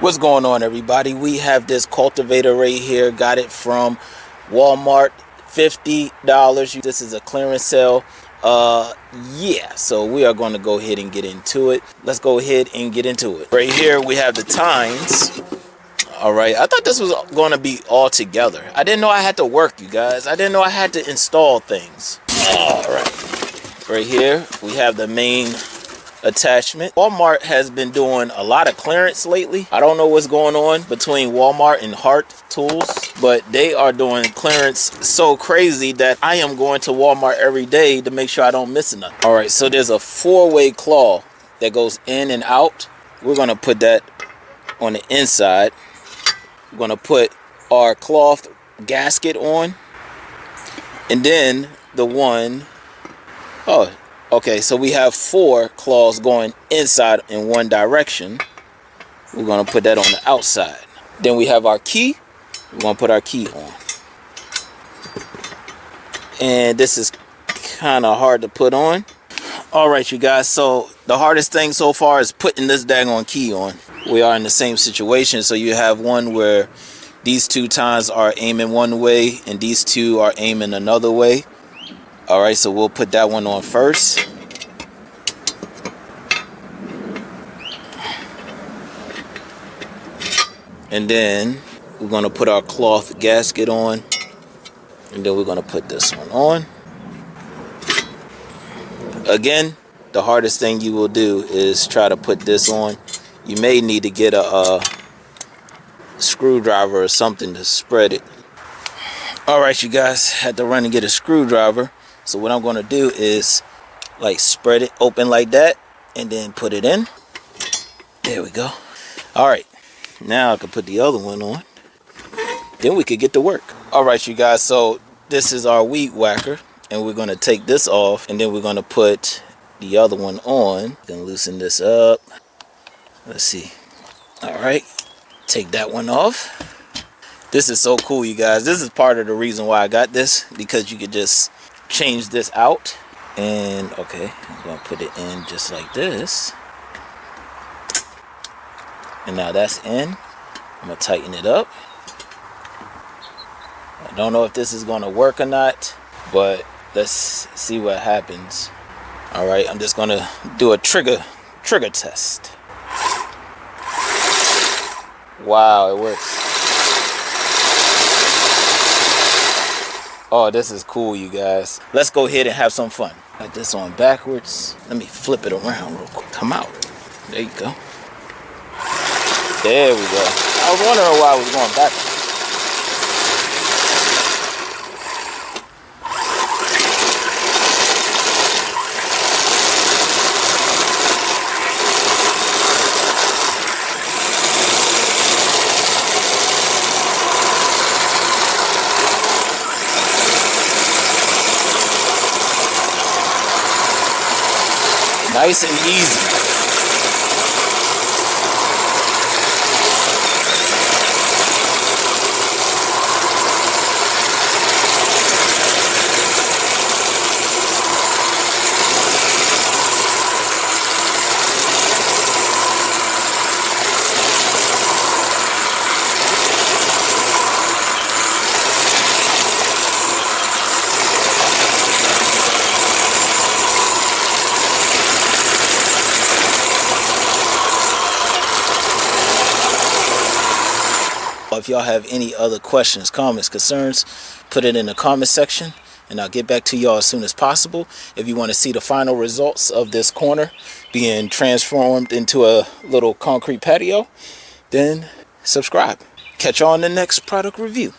What's going on, everybody? We have this cultivator right here. Got it from Walmart, $50. This is a clearance sale. Yeah, so we are going to go ahead and get into it. Let's go ahead and get into it. Right here we have the tines. All right, I thought this was going to be all together. I didn't know I had to work, you guys. I didn't know I had to install things. All right, right here we have the main attachment. Walmart has been doing a lot of clearance lately. I don't know what's going on between Walmart and Hart tools, but they are doing clearance so crazy that I am going to Walmart every day to make sure I don't miss nothing. All right, so there's a 4-way claw that goes in and out. We're going to put that on the inside. We're going to put our cloth gasket on, and then the one, okay, so we have 4 claws going inside in one direction. We're going to put that on the outside. Then we have our key. We're going to put our key on. And this is kind of hard to put on. All right, you guys, so the hardest thing so far is putting this daggone key on. We are in the same situation, so you have one where these 2 tines are aiming one way and these 2 are aiming another way. All right, so we'll put that one on first. And then we're going to put our cloth gasket on. And then we're going to put this one on. Again, the hardest thing you will do is try to put this on. You may need to get a screwdriver or something to spread it. All right, you guys, had to run and get a screwdriver. So what I'm going to do is like spread it open like that and then put it in. There we go. All right, now I can put the other one on. Then we could get to work. All right, you guys, so this is our weed whacker, and we're going to take this off, and then we're going to put the other one on. Then loosen this up. Let's see. All right, take that one off. This is so cool, you guys. This is part of the reason why I got this, because you could just change this out. And okay, I'm gonna put it in just like this. And now that's in. I'm gonna tighten it up. I don't know if this is gonna work or not, but let's see what happens. All right, I'm just gonna do a trigger test. Wow, it works. Oh, this is cool, you guys. Let's go ahead and have some fun. Like this on backwards. Let me flip it around real quick. Come out. There you go. There we go. I was wondering why I was going backwards. Nice and easy. If y'all have any other questions, comments, concerns, put it in the comment section and I'll get back to y'all as soon as possible. If you want to see the final results of this corner being transformed into a little concrete patio, then subscribe. Catch y'all on the next product review.